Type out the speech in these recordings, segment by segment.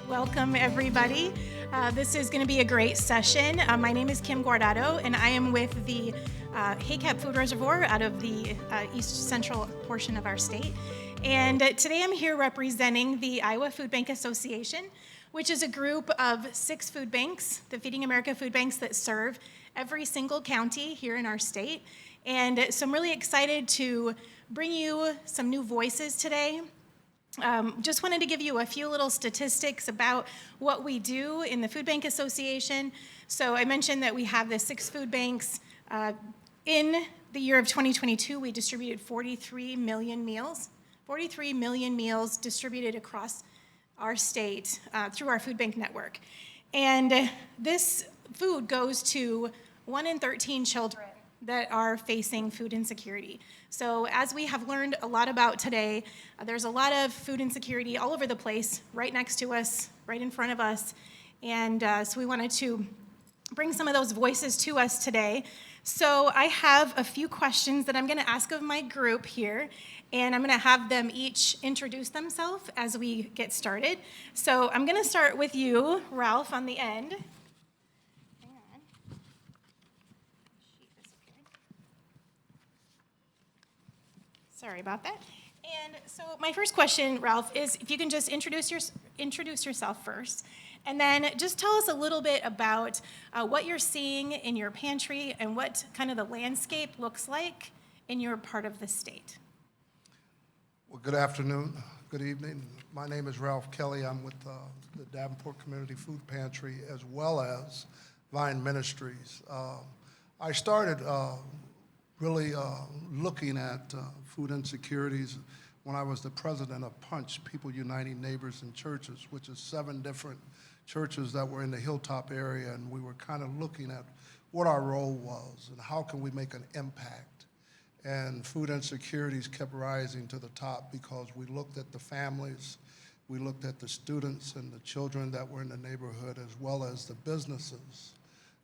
Welcome, everybody. This is going to be a great session. My name is Kim Guardado, and I am with the Haycap Food Reservoir out of the east central portion of our state. And today I'm here representing the Iowa Food Bank Association, which is a group of 6 food banks, the Feeding America food banks that serve every single county here in our state. And so I'm really excited to bring you some new voices today. Just wanted to give you a few little statistics about what we do in the Food Bank Association. So I mentioned that we have the 6 food banks. In the year of 2022, we distributed 43 million meals. 43 million meals distributed across our state through our food bank network. And this food goes to 1 in 13 children that are facing food insecurity. So as we have learned a lot about today, there's a lot of food insecurity all over the place, right next to us, right in front of us. And so we wanted to bring some of those voices to us today. So I have a few questions that I'm going to ask of my group here, and I'm going to have them each introduce themselves as we get started. So I'm going to start with you, Ralph, on the end. Sorry about that. And so my first question, Ralph, is if you can just introduce yourself first, and then just tell us a little bit about what you're seeing in your pantry and what kind of the landscape looks like in your part of the state. Well, good afternoon, good evening. My name is Ralph Kelly. I'm with the Davenport Community Food Pantry as well as Vine Ministries. I started really looking at food insecurities when I was the president of Punch, People Uniting Neighbors and Churches, which is 7 different churches that were in the Hilltop area, and we were kind of looking at what our role was and how can we make an impact. And food insecurities kept rising to the top because we looked at the families, we looked at the students and the children that were in the neighborhood, as well as the businesses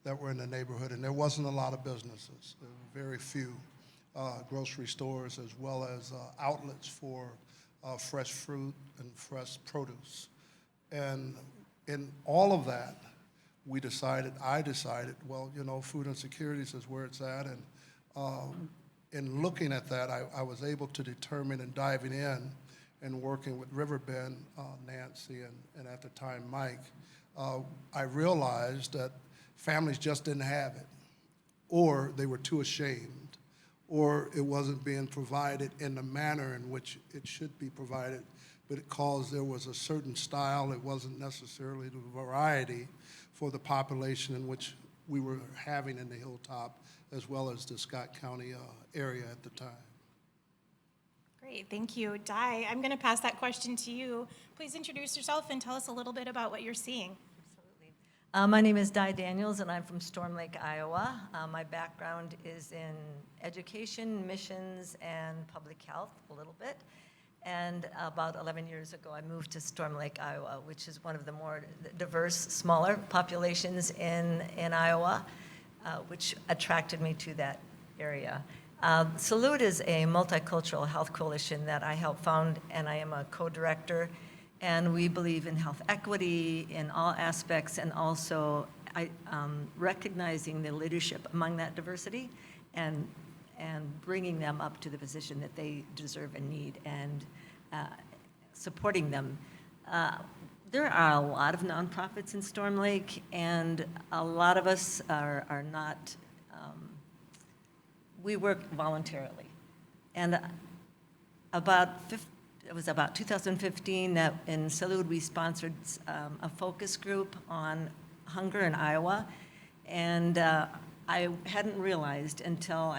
that were in the neighborhood, and there wasn't a lot of businesses. There were very few grocery stores as well as outlets for fresh fruit and fresh produce. And in all of that, I decided, well, you know, food insecurities is where it's at, and in looking at that, I was able to determine and diving in and working with Riverbend, Nancy, and at the time Mike, I realized that families just didn't have it, or they were too ashamed, or it wasn't being provided in the manner in which it should be provided, because there was a certain style, it wasn't necessarily the variety for the population in which we were having in the Hilltop, as well as the Scott County area at the time. Great, thank you. Di, I'm going to pass that question to you. Please introduce yourself and tell us a little bit about what you're seeing. My name is Di Daniels, and I'm from Storm Lake, Iowa. My background is in education, missions, and public health a little bit. And about 11 years ago, I moved to Storm Lake, Iowa, which is one of the more diverse, smaller populations in Iowa, which attracted me to that area. Salute is a multicultural health coalition that I helped found, and I am a co-director. And we believe in health equity in all aspects, and also recognizing the leadership among that diversity and bringing them up to the position that they deserve and need, and supporting them. There are a lot of nonprofits in Storm Lake, and a lot of us are not, we work voluntarily. And it was about 2015 that in Salud we sponsored a focus group on hunger in Iowa, and I hadn't realized until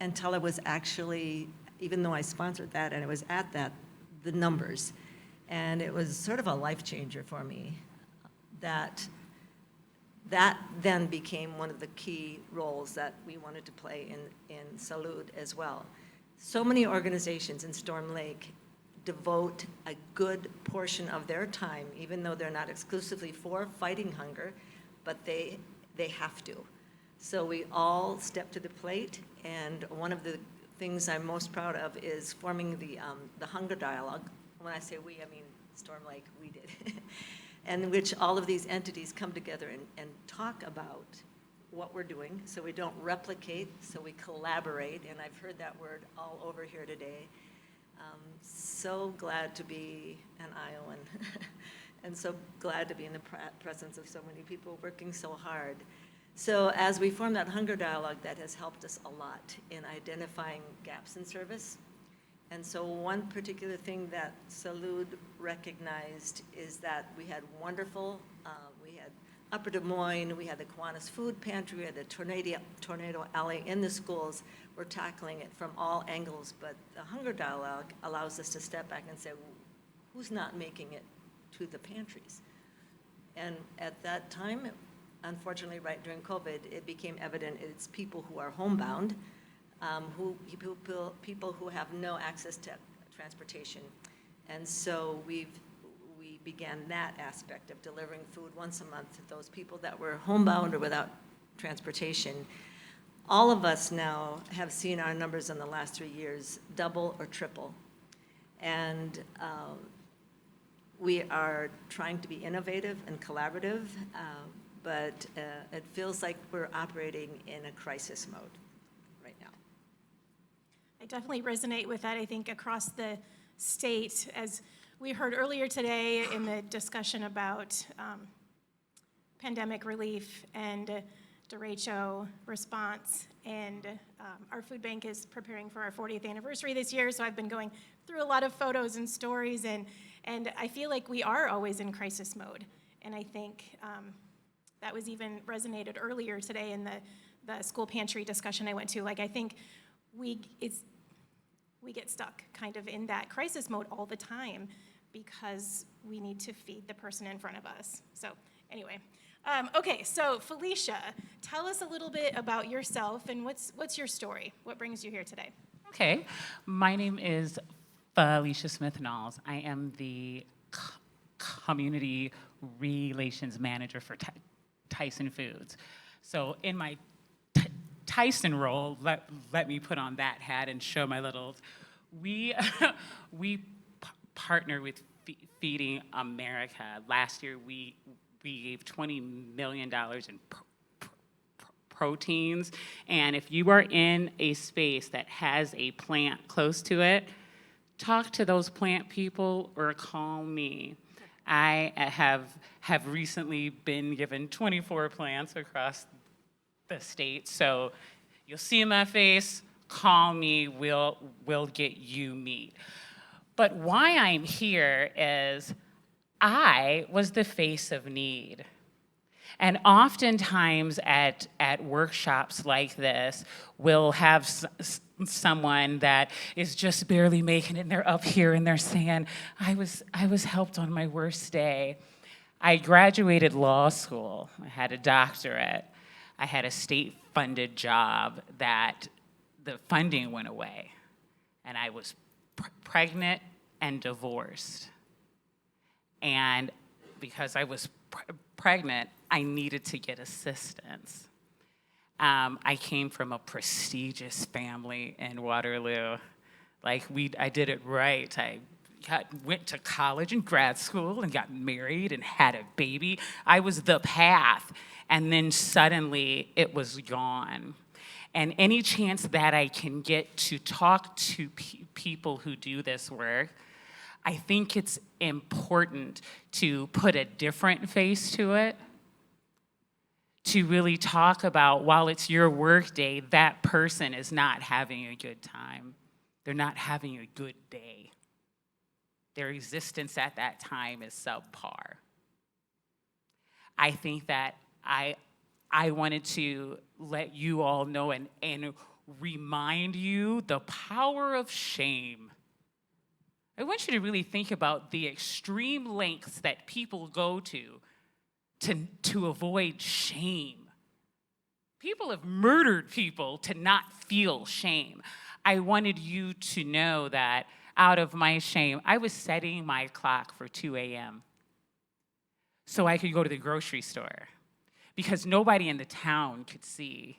it was actually, even though I sponsored that and it was at that, the numbers, and it was sort of a life changer for me. That then became one of the key roles that we wanted to play in Salud as well. So many organizations in Storm Lake devote a good portion of their time, even though they're not exclusively for fighting hunger, but they have to. So we all step to the plate, and one of the things I'm most proud of is forming the hunger dialogue. When I say we, I mean Storm Lake, we did, and in which all of these entities come together and talk about what we're doing, so we don't replicate, so we collaborate, and I've heard that word all over here today. So glad to be an Iowan, and so glad to be in the presence of so many people working so hard. So as we form that hunger dialogue, that has helped us a lot in identifying gaps in service. And so one particular thing that Salud recognized is that we had wonderful, we had Upper Des Moines, we had the Kiwanis Food Pantry, we had the Tornado Alley in the schools. We're tackling it from all angles, but the hunger dialogue allows us to step back and say, who's not making it to the pantries? And at that time, unfortunately, right during COVID, it became evident it's people who are homebound, people who have no access to transportation. And so we began that aspect of delivering food once a month to those people that were homebound or without transportation. All of us now have seen our numbers in the last 3 years double or triple. And we are trying to be innovative and collaborative, but it feels like we're operating in a crisis mode right now. I definitely resonate with that, I think, across the state. As we heard earlier today in the discussion about pandemic relief and derecho response, and our food bank is preparing for our 40th anniversary this year, so I've been going through a lot of photos and stories, and I feel like we are always in crisis mode. And I think that was even resonated earlier today in the school pantry discussion I went to. Like, I think we get stuck kind of in that crisis mode all the time because we need to feed the person in front of us. So anyway, okay, so Felicia, tell us a little bit about yourself and what's your story? What brings you here today? Okay, my name is Felicia Smith-Knowles. I am the community relations manager for Tyson Foods. So in my Tyson role, let me put on that hat and show my little, we partner with Feeding America. Last year, we gave $20 million in proteins, and if you are in a space that has a plant close to it, talk to those plant people or call me. I have recently been given 24 plants across the state, so you'll see my face, call me, we'll get you meat. But why I'm here is I was the face of need. And oftentimes at workshops like this, we'll have someone that is just barely making it, and they're up here and they're saying, I was helped on my worst day. I graduated law school. I had a doctorate. I had a state-funded job that the funding went away. And I was pregnant and divorced. And because I was pregnant, I needed to get assistance. I came from a prestigious family in Waterloo. Like, I did it right. I went to college and grad school and got married and had a baby. I was the path, and then suddenly it was gone. And any chance that I can get to talk to people who do this work, I think it's important to put a different face to it, to really talk about, while it's your work day, that person is not having a good time. They're not having a good day. Their existence at that time is subpar. I think that I wanted to let you all know and remind you the power of shame. I want you to really think about the extreme lengths that people go to avoid shame. People have murdered people to not feel shame. I wanted you to know that out of my shame, I was setting my clock for 2 a.m. so I could go to the grocery store, because nobody in the town could see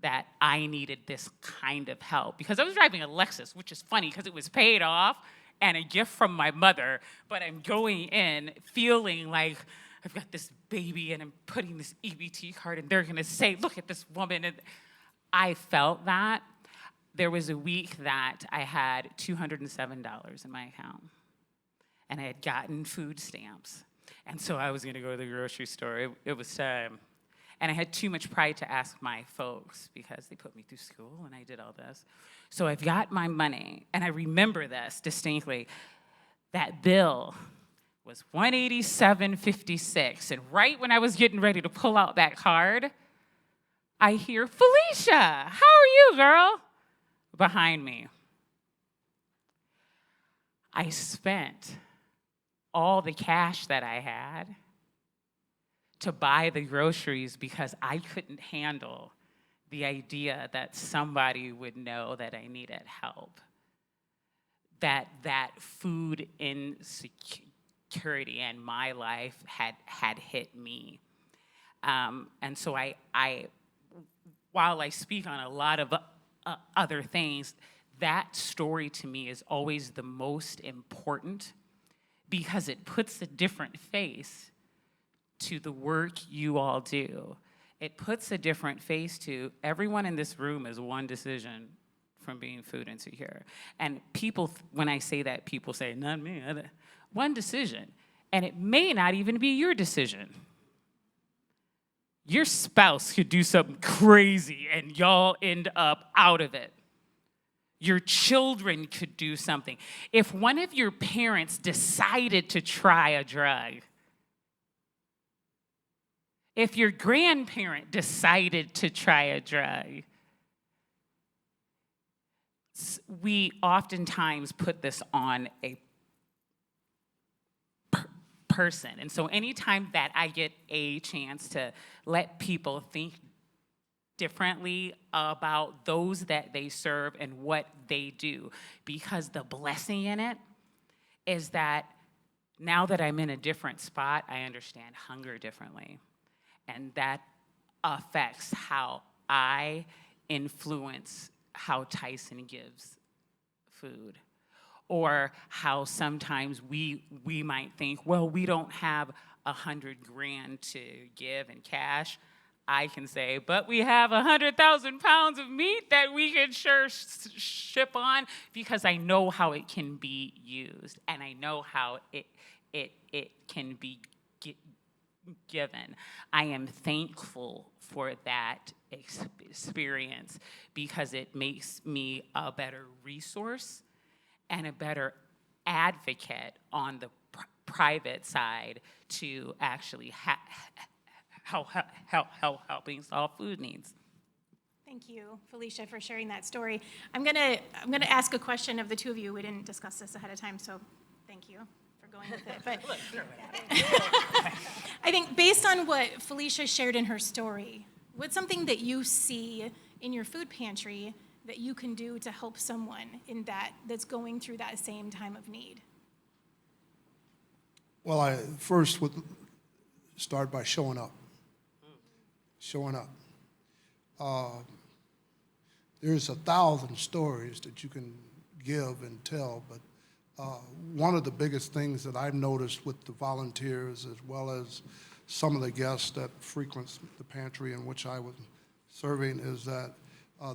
that I needed this kind of help. Because I was driving a Lexus, which is funny because it was paid off, and a gift from my mother, but I'm going in feeling like I've got this baby and I'm putting this EBT card and they're gonna say, look at this woman. And I felt that. There was a week that I had $207 in my account and I had gotten food stamps. And so I was gonna go to the grocery store. It was time. And I had too much pride to ask my folks because they put me through school and I did all this. So I've got my money, and I remember this distinctly. That bill was $187.56. And right when I was getting ready to pull out that card, I hear, Felicia, how are you, girl? Behind me. I spent all the cash that I had to buy the groceries because I couldn't handle the idea that somebody would know that I needed help. That food insecurity in my life had hit me. And so while I speak on a lot of other things, that story to me is always the most important because it puts a different face to the work you all do. It puts a different face to everyone in this room is one decision from being food insecure. And people, when I say that, people say, not me, one decision. And it may not even be your decision. Your spouse could do something crazy and y'all end up out of it. Your children could do something. If one of your parents decided to try a drug, if your grandparent decided to try a drug, we oftentimes put this on a person. And so anytime that I get a chance to let people think differently about those that they serve and what they do, because the blessing in it is that now that I'm in a different spot, I understand hunger differently. And that affects how I influence how Tyson gives food. Or how sometimes we might think, well, we don't have $100,000 to give in cash. I can say, but we have 100,000 pounds of meat that we can sure ship on because I know how it can be used and I know how it can be given. I am thankful for that experience because it makes me a better resource and a better advocate on the private side to actually helping solve food needs. Thank you, Felicia, for sharing that story. I'm gonna ask a question of the two of you. We didn't discuss this ahead of time, so thank you for going with it. But I think based on what Felicia shared in her story, what's something that you see in your food pantry that you can do to help someone that's going through that same time of need? Well, I first would start by showing up. Showing up. There's 1,000 stories that you can give and tell, but one of the biggest things that I've noticed with the volunteers as well as some of the guests that frequent the pantry in which I was serving is that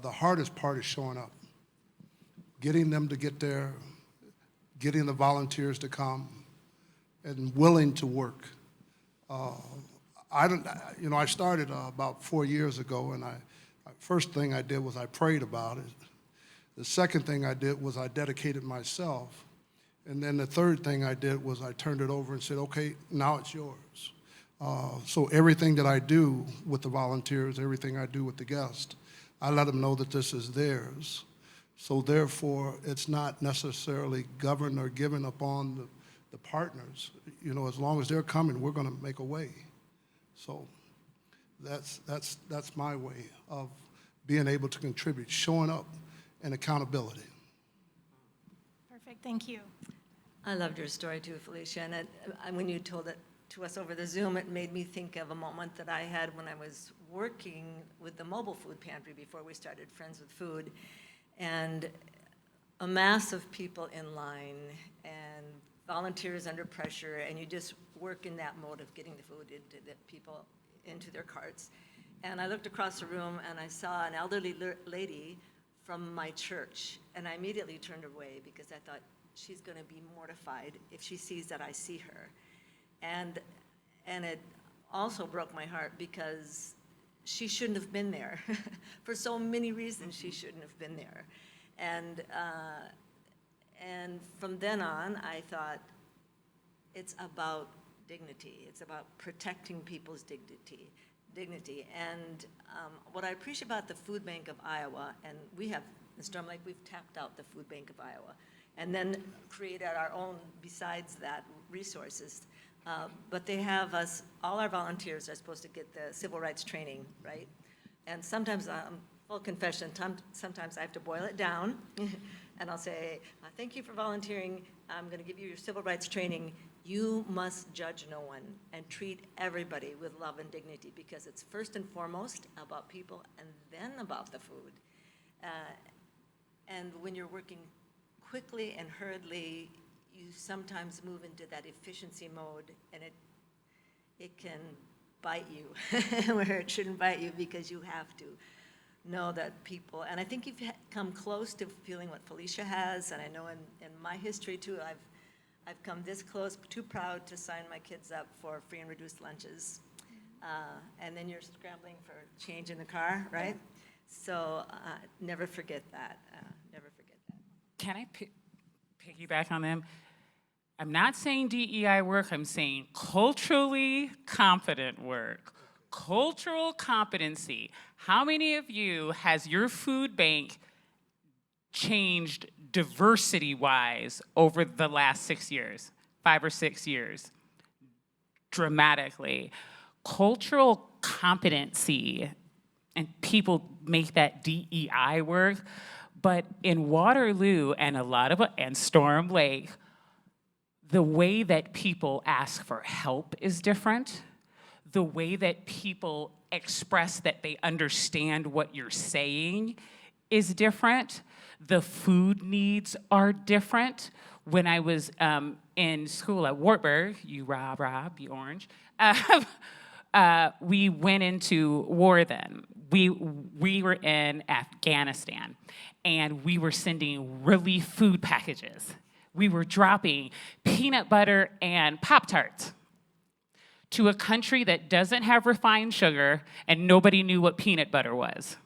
the hardest part is showing up. Getting them to get there, getting the volunteers to come, and willing to work. I started about 4 years ago, and first thing I did was I prayed about it. The second thing I did was I dedicated myself. And then the third thing I did was I turned it over and said, okay, now it's yours. So everything that I do with the volunteers, everything I do with the guests, I let them know that this is theirs. So therefore, it's not necessarily governed or given upon the partners. You know, as long as they're coming, we're going to make a way. So that's my way of being able to contribute, showing up, and accountability. Perfect, thank you. I loved your story too, Felicia, and when you told it to us over the Zoom, it made me think of a moment that I had when I was working with the mobile food pantry before we started Friends with Food. And a mass of people in line and volunteers under pressure, and you just work in that mode of getting the food into the people into their carts. And I looked across the room and I saw an elderly lady from my church, and I immediately turned away because I thought she's going to be mortified if she sees that I see her. And it also broke my heart because she shouldn't have been there. For so many reasons, she shouldn't have been there. And from then on, I thought, it's about dignity. It's about protecting people's dignity. And what I appreciate about the Food Bank of Iowa, and we have, in Storm Lake, we've tapped out the Food Bank of Iowa, and then created our own, besides that, resources. But they have us, all our volunteers are supposed to get the civil rights training, right? And sometimes, full confession, sometimes I have to boil it down, and I'll say, thank you for volunteering. I'm going to give you your civil rights training. You must judge no one and treat everybody with love and dignity, because it's first and foremost about people and then about the food. And when you're working quickly and hurriedly, you sometimes move into that efficiency mode, and it can bite you where it shouldn't bite you, because you have to know that people, and I think you've come close to feeling what Felicia has, and I know in my history too, I've come this close, too proud to sign my kids up for free and reduced lunches. And then you're scrambling for change in the car, right? So never forget that, never forget that. Can I piggyback on them? I'm not saying DEI work, I'm saying culturally competent work. Cultural competency. How many of you has your food bank changed diversity-wise over the last 6 years, 5 or 6 years? Dramatically. Cultural competency, and people make that DEI work, but in Waterloo and Storm Lake, the way that people ask for help is different. The way that people express that they understand what you're saying is different. The food needs are different. When I was in school at Wartburg, you orange, we went into war then. We were in Afghanistan, and we were sending relief food packages. We were dropping peanut butter and Pop-Tarts to a country that doesn't have refined sugar, and nobody knew what peanut butter was.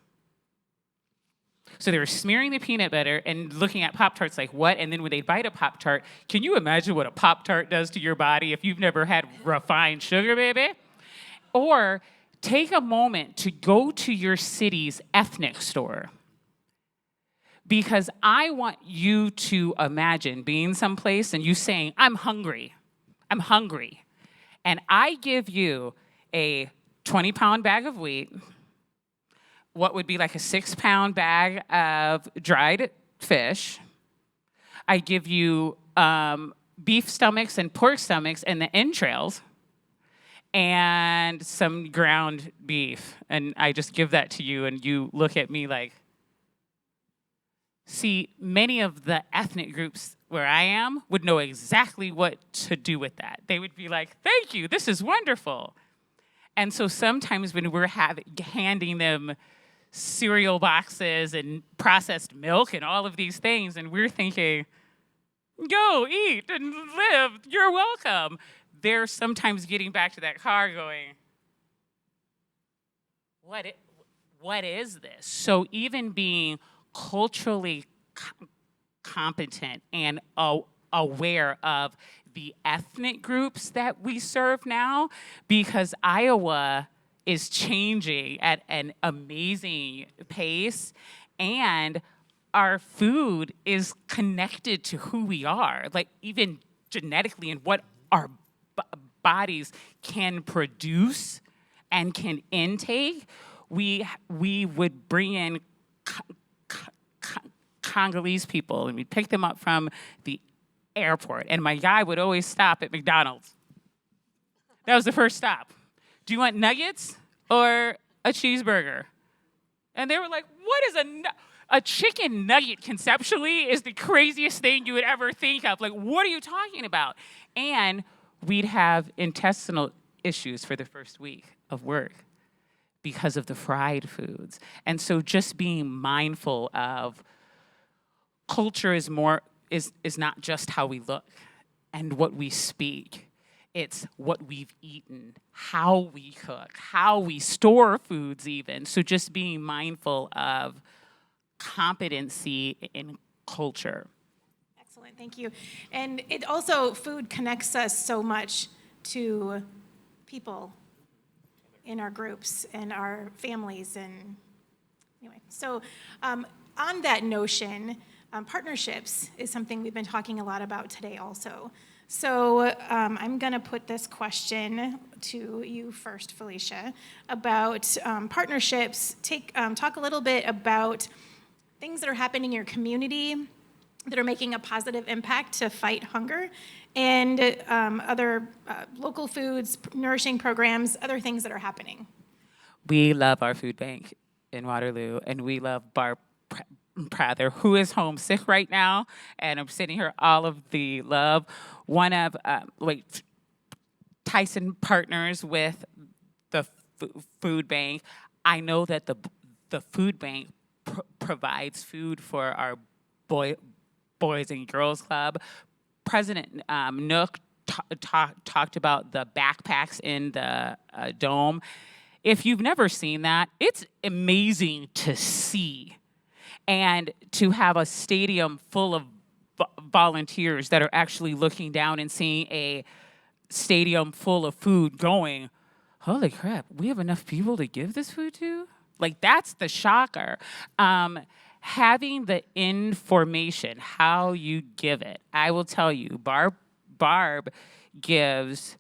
So they were smearing the peanut butter and looking at Pop-Tarts like, what? And then when they bite a Pop-Tart, can you imagine what a Pop-Tart does to your body if you've never had refined sugar, baby? Or take a moment to go to your city's ethnic store. Because I want you to imagine being someplace and you saying, I'm hungry. And I give you a 20-pound bag of wheat, what would be like a 6-pound bag of dried fish. I give you beef stomachs and pork stomachs and the entrails, and some ground beef. And I just give that to you, and you look at me like, see, many of the ethnic groups where I am would know exactly what to do with that. They would be like, thank you, this is wonderful. And so sometimes when we're handing them cereal boxes and processed milk and all of these things, and we're thinking, go eat and live, you're welcome. They're sometimes getting back to that car going, what is this? So even being culturally competent and aware of the ethnic groups that we serve now, because Iowa is changing at an amazing pace, and our food is connected to who we are, like even genetically, and what our bodies can produce and can intake. We would bring in Congolese people, and we'd pick them up from the airport, and my guy would always stop at McDonald's. That was the first stop. Do you want nuggets or a cheeseburger? And they were like, what is a chicken nugget conceptually is the craziest thing you would ever think of. Like, what are you talking about? And we'd have intestinal issues for the first week of work because of the fried foods. And so just being mindful of culture is not just how we look and what we speak. It's what we've eaten, how we cook, how we store foods even. So just being mindful of competency in culture. Excellent, thank you. And it also, food connects us so much to people in our groups and our families. And anyway, so on that notion, partnerships is something we've been talking a lot about today also. So I'm going to put this question to you first, Felicia, about partnerships. Talk a little bit about things that are happening in your community that are making a positive impact to fight hunger, and other local foods, nourishing programs, other things that are happening. We love our food bank in Waterloo, and we love Barb Prather, who is homesick right now, and I'm sending her all of the love. One of Tyson partners with the food bank. I know that the food bank provides food for our Boys and Girls Club. President Nook talked about the backpacks in the dome. If you've never seen that, it's amazing to see. And to have a stadium full of volunteers that are actually looking down and seeing a stadium full of food going, holy crap, we have enough people to give this food to? Like, that's the shocker. Having the information, how you give it. I will tell you, Barb gives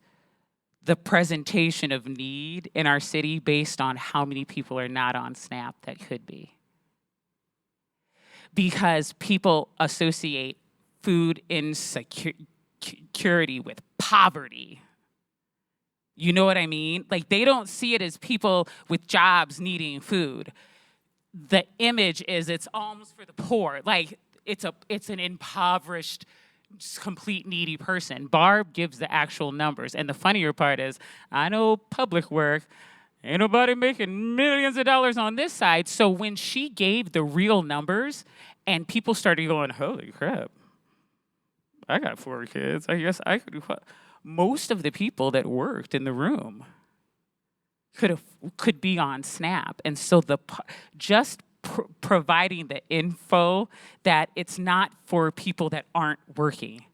the presentation of need in our city based on how many people are not on SNAP that could be. Because people associate food insecurity with poverty. You know what I mean? Like, they don't see it as people with jobs needing food. The image is it's alms for the poor. Like, it's an impoverished, complete needy person. Barb gives the actual numbers. And the funnier part is, I know public work, ain't nobody making millions of dollars on this side. So when she gave the real numbers and people started going, holy crap, I got 4 kids. I guess I could do what? Most of the people that worked in the room could be on SNAP. And so providing the info that it's not for people that aren't working,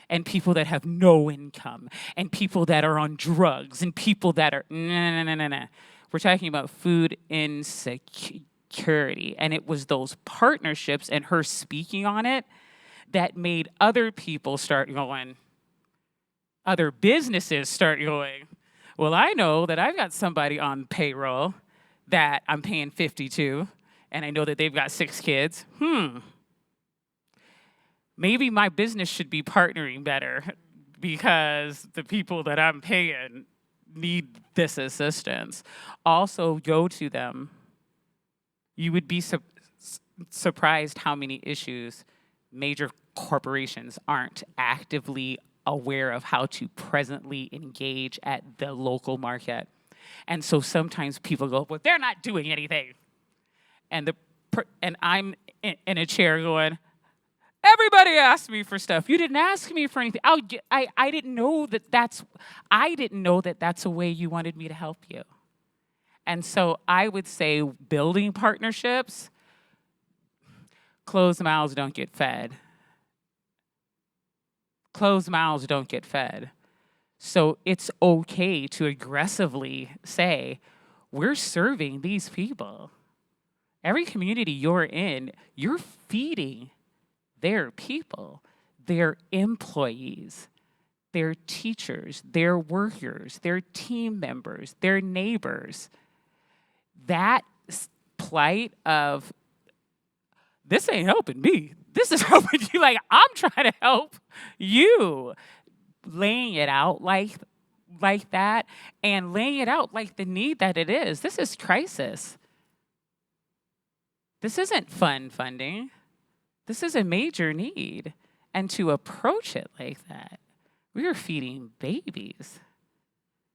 and people that have no income, and people that are on drugs, and people that are, no. We're talking about food insecurity. And it was those partnerships and her speaking on it that made other people start going, other businesses start going, well, I know that I've got somebody on payroll that I'm paying $50 to, and I know that they've got 6 kids. Maybe my business should be partnering better because the people that I'm paying need this assistance. Also, go to them. You would be surprised how many issues major corporations aren't actively aware of how to presently engage at the local market. And so sometimes people go, well, they're not doing anything. And I'm in a chair going, everybody asked me for stuff. You didn't ask me for anything. I didn't know that's a way you wanted me to help you. And so I would say building partnerships, closed mouths don't get fed. Closed mouths don't get fed. So it's okay to aggressively say, we're serving these people. Every community you're in, you're feeding their people, their employees, their teachers, their workers, their team members, their neighbors. That plight of, this ain't helping me. This is helping you. Like, I'm trying to help you. Laying it out like that, and laying it out like the need that it is. This is crisis. This isn't fun funding. This is a major need. And to approach it like that, we are feeding babies.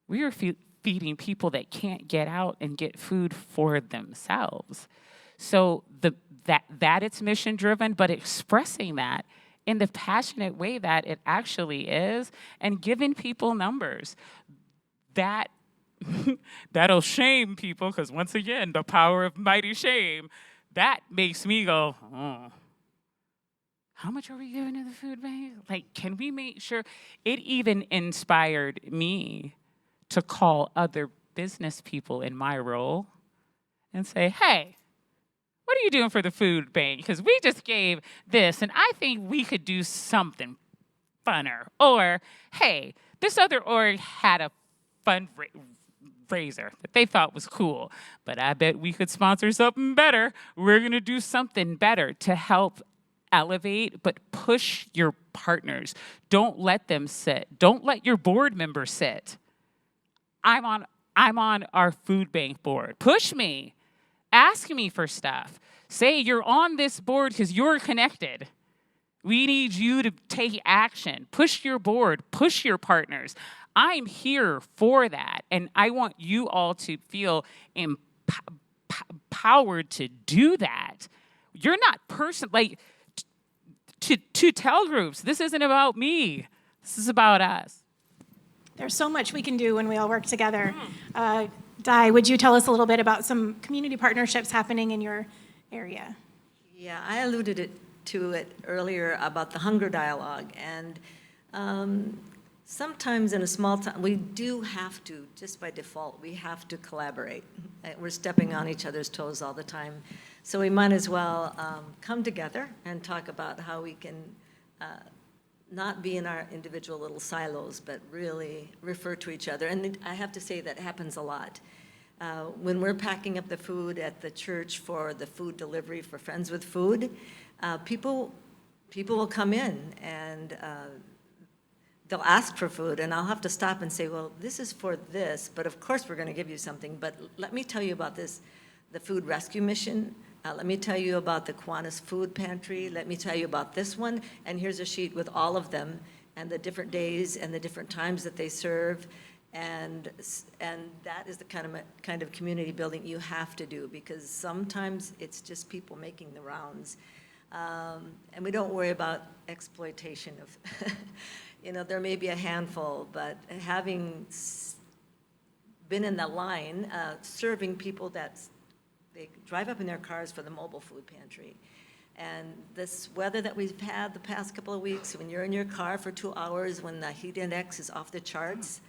We are feeding people that can't get out and get food for themselves. So that it's mission driven, but expressing that in the passionate way that it actually is, and giving people numbers that that'll shame people, because once again, the power of mighty shame, that makes me go, oh. How much are we giving to the food bank? Like, can we make sure? It even inspired me to call other business people in my role and say, hey, what are you doing for the food bank? Because we just gave this, and I think we could do something funner. Or, hey, this other org had a fundraiser that they thought was cool, but I bet we could sponsor something better. We're going to do something better to help elevate, but push your partners. Don't let them sit. Don't let your board members sit. I'm on our food bank board. Push me. Ask me for stuff. Say you're on this board because you're connected. We need you to take action. Push your board. Push your partners. I'm here for that. And I want you all to feel empowered to do that. You're not to tell groups, this isn't about me. This is about us. There's so much we can do when we all work together. Di, would you tell us a little bit about some community partnerships happening in your area? Yeah, I alluded to it earlier about the hunger dialogue, and sometimes in a small town, we do have to, just by default, we have to collaborate. We're stepping on each other's toes all the time. So we might as well come together and talk about how we can not be in our individual little silos, but really refer to each other. And I have to say that happens a lot. When we're packing up the food at the church for the food delivery for Friends with Food, people will come in and they'll ask for food, and I'll have to stop and say, well, this is for this, but of course we're going to give you something. But let me tell you about this, the food rescue mission. Let me tell you about the Kiwanis Food Pantry. Let me tell you about this one. And here's a sheet with all of them and the different days and the different times that they serve. And that is the kind of community building you have to do, because sometimes it's just people making the rounds. And we don't worry about exploitation of, there may be a handful, but having been in the line, serving people they drive up in their cars for the mobile food pantry. And this weather that we've had the past couple of weeks, when you're in your car for 2 hours, when the heat index is off the charts,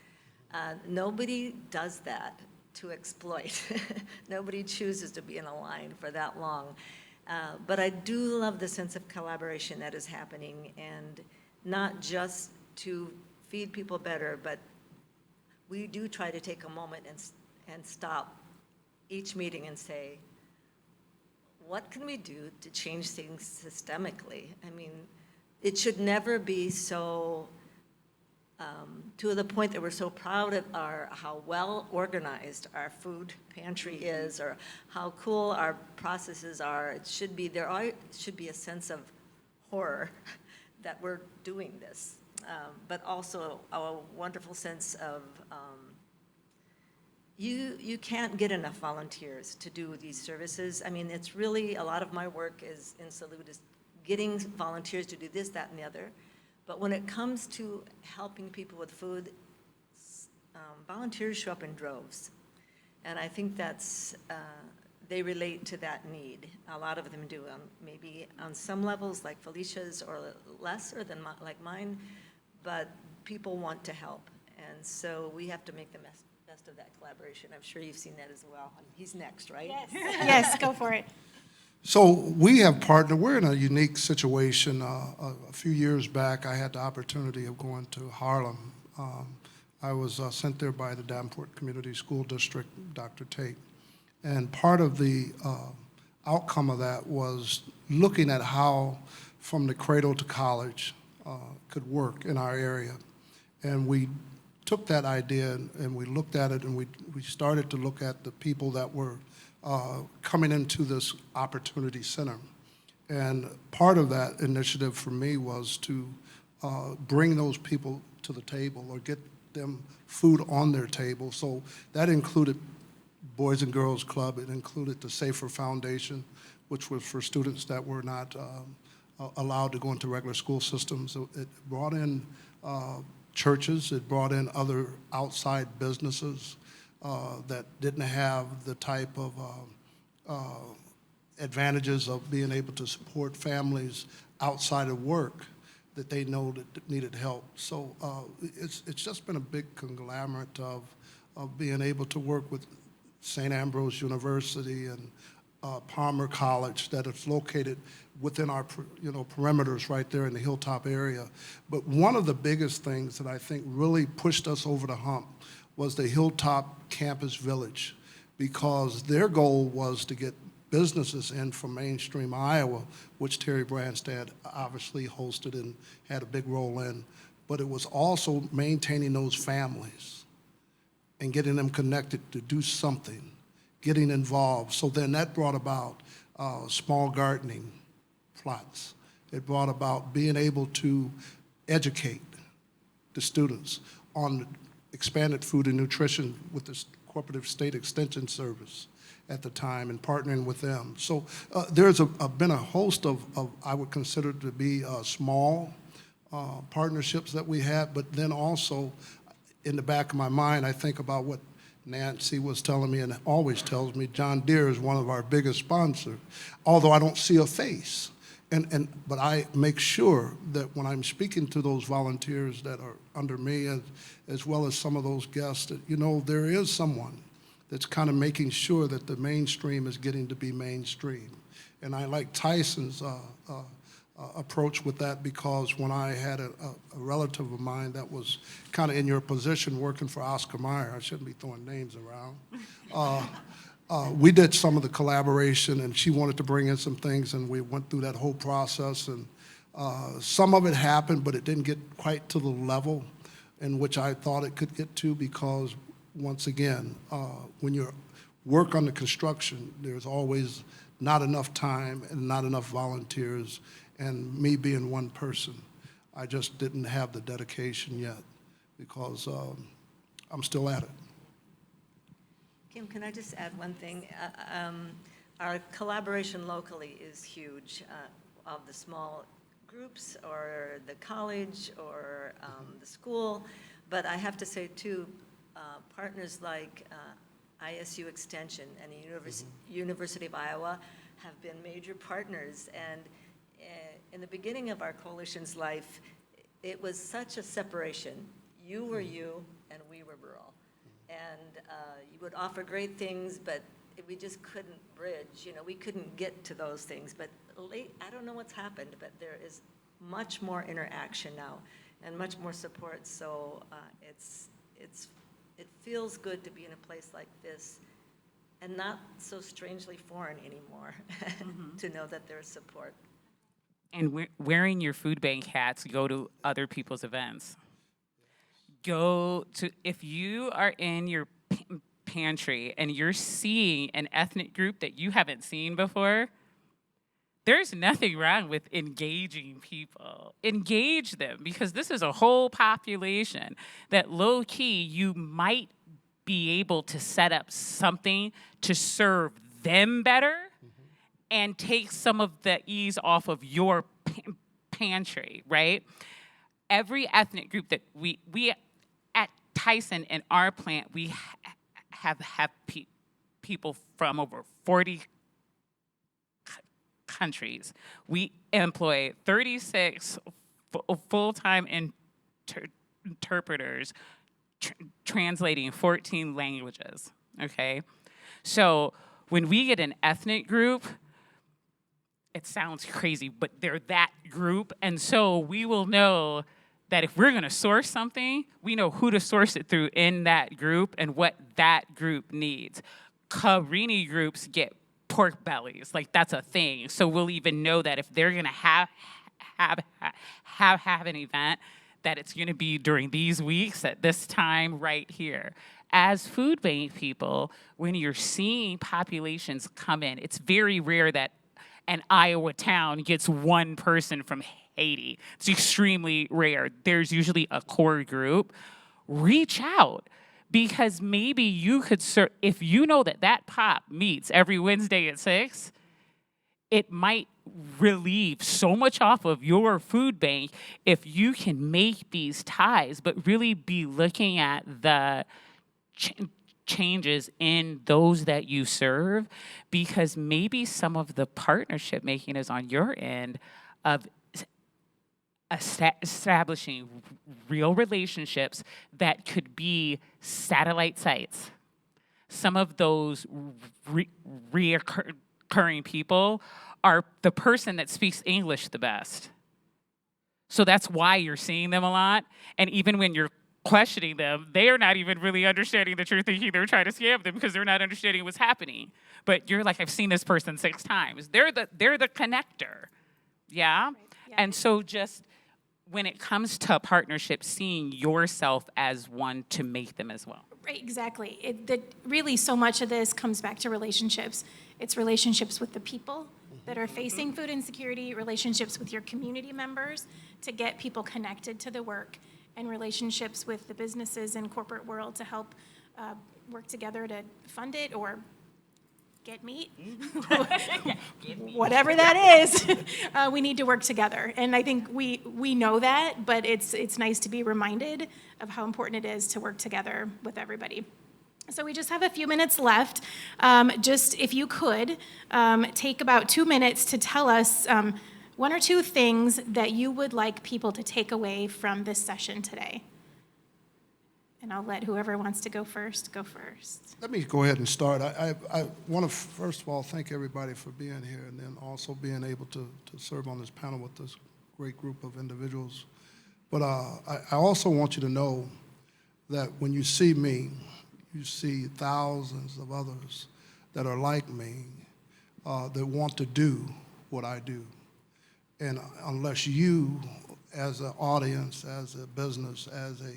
nobody does that to exploit. Nobody chooses to be in a line for that long. But I do love the sense of collaboration that is happening, and not just to feed people better, but we do try to take a moment and stop each meeting and say, what can we do to change things systemically? I mean, it should never be so, to the point that we're so proud of how well organized our food pantry is, or how cool our processes are. It should be, should be a sense of horror that we're doing this, but also a wonderful sense of, you can't get enough volunteers to do these services. I mean, it's really, a lot of my work is in Salute is getting volunteers to do this, that, and the other. But when it comes to helping people with food, volunteers show up in droves. And I think that's, they relate to that need. A lot of them do, maybe on some levels like Felicia's, or lesser than like mine, but people want to help. And so we have to make the best of that collaboration. I'm sure you've seen that as well. He's next, right? Yes, yes, go for it. So we have partnered. We're in a unique situation. A few years back, I had the opportunity of going to Harlem. I was sent there by the Davenport Community School District, Dr. Tate. And part of the outcome of that was looking at how from the cradle to college could work in our area. And we took that idea and we looked at it, and we started to look at the people that were coming into this opportunity center. And part of that initiative for me was to bring those people to the table or get them food on their table. So that included Boys and Girls Club. It included the Safer Foundation, which was for students that were not allowed to go into regular school systems. So it brought in churches. It brought in other outside businesses that didn't have the type of advantages of being able to support families outside of work that they know that needed help. So it's just been a big conglomerate of being able to work with St. Ambrose University and Palmer College that is located within our perimeters right there in the Hilltop area. But one of the biggest things that I think really pushed us over the hump was the Hilltop Campus Village, because their goal was to get businesses in from mainstream Iowa, which Terry Branstad obviously hosted and had a big role in, but it was also maintaining those families and getting them connected to do something, getting involved. So then that brought about small gardening plots. It brought about being able to educate the students on expanded food and nutrition with the Cooperative State Extension Service at the time and partnering with them. So there's been a host of I would consider to be small partnerships that we had, but then also in the back of my mind, I think about what Nancy was telling me and always tells me. John Deere is one of our biggest sponsors, although I don't see a face. But I make sure that when I'm speaking to those volunteers that are under me, as well as some of those guests, that, there is someone that's kind of making sure that the mainstream is getting to be mainstream. And I like Tyson's approach with that, because when I had a relative of mine that was kind of in your position working for Oscar Mayer, I shouldn't be throwing names around, we did some of the collaboration, and she wanted to bring in some things, and we went through that whole process. And some of it happened, but it didn't get quite to the level in which I thought it could get to, because once again, when you work on the construction, there's always not enough time and not enough volunteers. And me being one person, I just didn't have the dedication yet, because I'm still at it. Kim, can I just add one thing? Our collaboration locally is huge, of the small groups or the college or the school. But I have to say, too, partners like ISU Extension and the University of Iowa have been major partners. And in the beginning of our coalition's life, it was such a separation. You were you, and we were rural. And you would offer great things, but we just couldn't bridge. We couldn't get to those things. But I don't know what's happened, but there is much more interaction now and much more support. So it feels good to be in a place like this and not so strangely foreign anymore, to know that there's support. And wearing your food bank hats, go to other people's events. If you are in your pantry and you're seeing an ethnic group that you haven't seen before, there's nothing wrong with engaging people. Engage them, because this is a whole population that low-key you might be able to set up something to serve them better and take some of the ease off of your pantry, right? Every ethnic group that we at Tyson in our plant, we have people from over 40 countries. We employ 36 full-time interpreters translating 14 languages, okay? So when we get an ethnic group, it sounds crazy, but they're that group, and so we will know that if we're gonna source something, we know who to source it through in that group and what that group needs. Cabrini groups get pork bellies, like that's a thing. So we'll even know that if they're gonna have an event, that it's gonna be during these weeks at this time right here. as food bank people, when you're seeing populations come in, it's very rare that an Iowa town gets one person from Haiti. It's extremely rare. There's usually a core group. Reach out, because maybe you could serve, if you know that that pop meets every Wednesday at 6, it might relieve so much off of your food bank if you can make these ties, but really be looking at the ch- changes in those that you serve, because maybe some of the partnership making is on your end of establishing real relationships that could be satellite sites. Some of those reoccurring people are the person that speaks English the best. So that's why you're seeing them a lot. And even when you're questioning them, they are not even really understanding that you're thinking they're trying to scam them, because they're not understanding what's happening. But you're like, I've seen this person 6 times. They're the connector. Yeah? Yeah. And so just when it comes to partnership, seeing yourself as one to make them as well. Right, exactly. Really, so much of this comes back to relationships. It's relationships with the people that are facing food insecurity, relationships with your community members to get people connected to the work, and relationships with the businesses and corporate world to help work together to fund it or get meat. Whatever that is, we need to work together. And I think we know that, but it's nice to be reminded of how important it is to work together with everybody. So we just have a few minutes left. Just if you could, take about 2 minutes to tell us 1 or 2 things that you would like people to take away from this session today. And I'll let whoever wants to go first, go first. Let me go ahead and start. I want to, first of all, thank everybody for being here, and then also being able to serve on this panel with this great group of individuals. But I also want you to know that when you see me, you see thousands of others that are like me, that want to do what I do. And unless you, as an audience, as a business, as a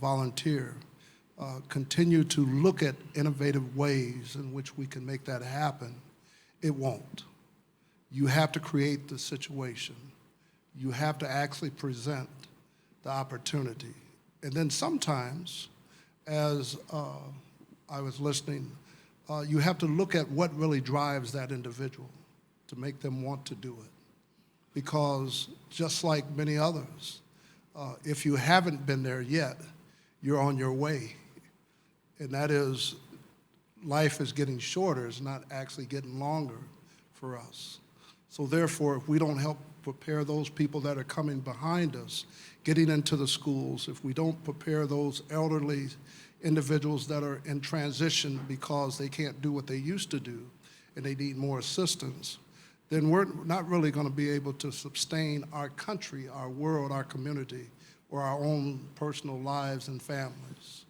volunteer, continue to look at innovative ways in which we can make that happen, it won't. You have to create the situation. You have to actually present the opportunity. And then sometimes, as I was listening, you have to look at what really drives that individual to make them want to do it. Because just like many others, if you haven't been there yet, you're on your way. And that is, life is getting shorter, it's not actually getting longer for us. So therefore, if we don't help prepare those people that are coming behind us, getting into the schools, if we don't prepare those elderly individuals that are in transition because they can't do what they used to do and they need more assistance, then we're not really going to be able to sustain our country, our world, our community, or our own personal lives and families.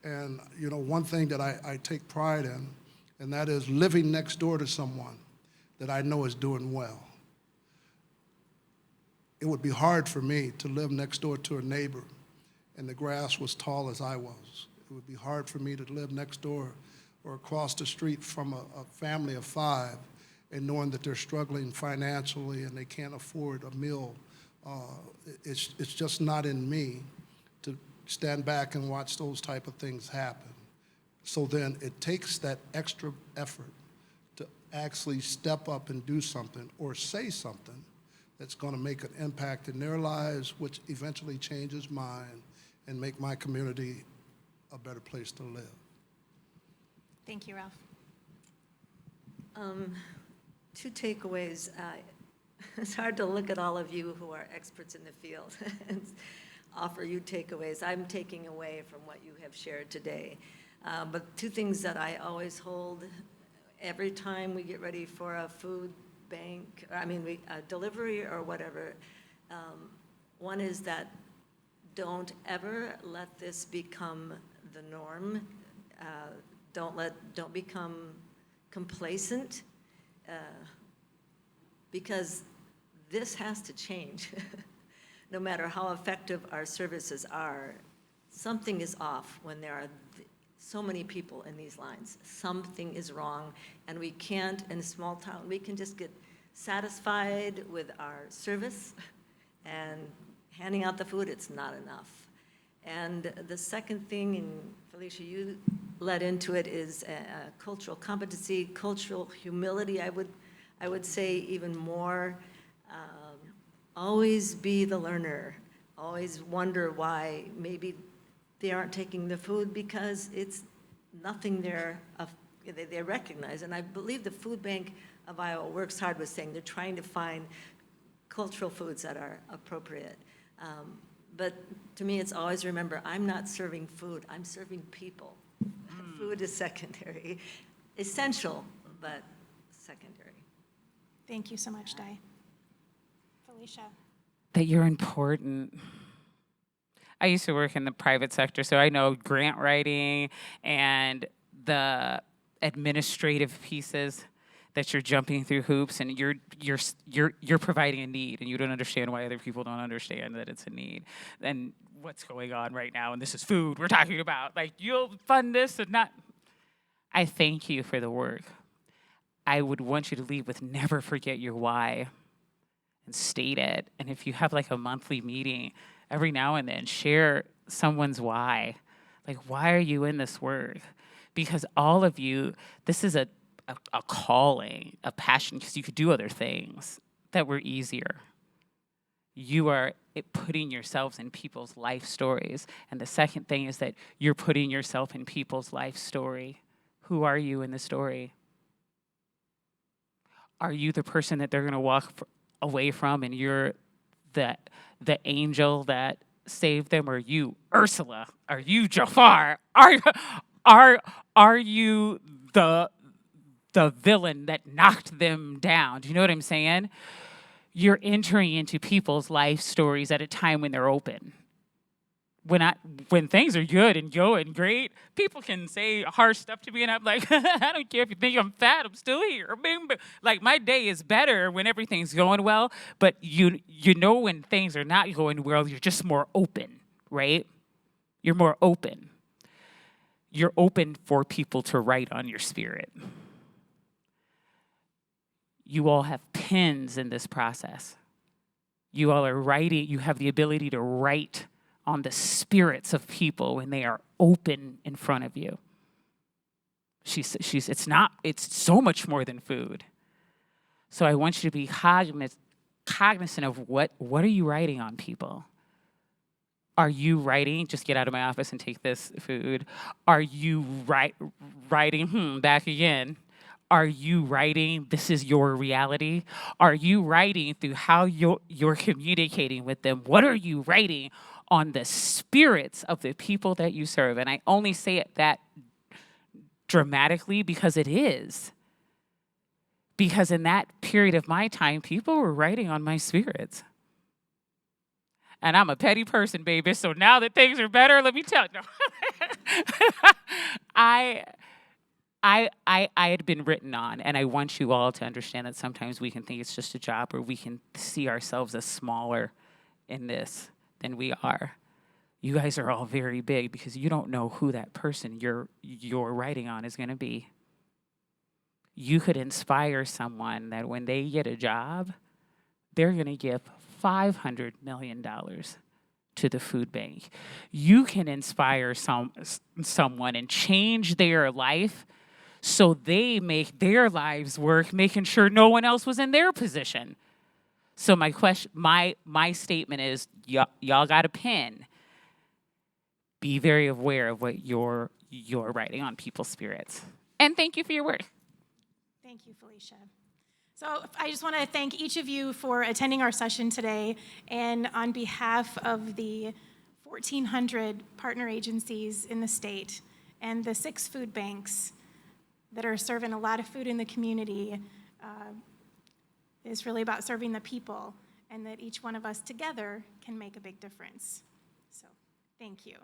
And you know, one thing that I take pride in, and that is living next door to someone that I know is doing well. It would be hard for me to live next door to a neighbor and the grass was tall as I was. It would be hard for me to live next door or across the street from a family of 5 and knowing that they're struggling financially and they can't afford a meal. It's just not in me to stand back and watch those type of things happen. So then it takes that extra effort to actually step up and do something or say something that's going to make an impact in their lives, which eventually changes mine and make my community a better place to live. Thank you, Ralph. 2 takeaways. It's hard to look at all of you who are experts in the field and offer you takeaways. I'm taking away from what you have shared today. But 2 things that I always hold every time we get ready for a food bank, a delivery or whatever. One is that don't ever let this become the norm. Don't become complacent, because this has to change. No matter how effective our services are, something is off when there are so many people in these lines. Something is wrong, and we can't, in a small town, we can just get satisfied with our service and handing out the food. It's not enough. And the second thing, and Felicia, you led into it, is cultural competency, cultural humility, I would say even more. Always be the learner. Always wonder why maybe they aren't taking the food, because it's nothing there they recognize. And I believe the Food Bank of Iowa works hard with saying they're trying to find cultural foods that are appropriate. But to me, it's always remember, I'm not serving food, I'm serving people. Food is secondary, essential, but secondary. Thank you so much, Di. Felicia. That you're important. I used to work in the private sector, so I know grant writing and the administrative pieces that you're jumping through hoops, and you're providing a need, and you don't understand why other people don't understand that it's a need. And what's going on right now, and this is food we're talking about. Like, you'll fund this and not. I thank you for the work. I would want you to leave with never forget your why and state it. And if you have like a monthly meeting, every now and then share someone's why. Like, why are you in this work? Because all of you, this is a calling, a passion, because you could do other things that were easier. You are putting yourselves in people's life stories. And the second thing is that you're putting yourself in people's life story. Who are you in the story? Are you the person that they're going to walk away from, and you're the angel that saved them? Or are you Ursula? Are you Jafar? Are you the villain that knocked them down? Do you know what I'm saying? You're entering into people's life stories at a time when they're open. When things are good and going great, people can say harsh stuff to me, and I'm like, I don't care if you think I'm fat, I'm still here. Like, my day is better when everything's going well, but you know when things are not going well, you're just more open, right? You're more open. You're open for people to write on your spirit. You all have pens in this process. You all are writing, you have the ability to write on the spirits of people when they are open in front of you. It's so much more than food. So I want you to be cognizant of what are you writing on people? Are you writing, just get out of my office and take this food? Are you writing, back again? Are you writing, this is your reality? Are you writing through how you're communicating with them? What are you writing on the spirits of the people that you serve? And I only say it that dramatically because it is. Because in that period of my time, people were writing on my spirits. And I'm a petty person, baby, so now that things are better, let me tell you. No. I had been written on, and I want you all to understand that sometimes we can think it's just a job, or we can see ourselves as smaller in this than we are. You guys are all very big because you don't know who that person you're writing on is going to be. You could inspire someone that when they get a job, they're going to give $500 million to the food bank. You can inspire someone and change their life so they make their lives work, making sure no one else was in their position. So my statement is, y'all got a pen. Be very aware of what you're writing on people's spirits. And thank you for your work. Thank you, Felicia. So I just want to thank each of you for attending our session today. And on behalf of the 1,400 partner agencies in the state and the 6 food banks that are serving a lot of food in the community, it's really about serving the people, and that each one of us together can make a big difference. So thank you.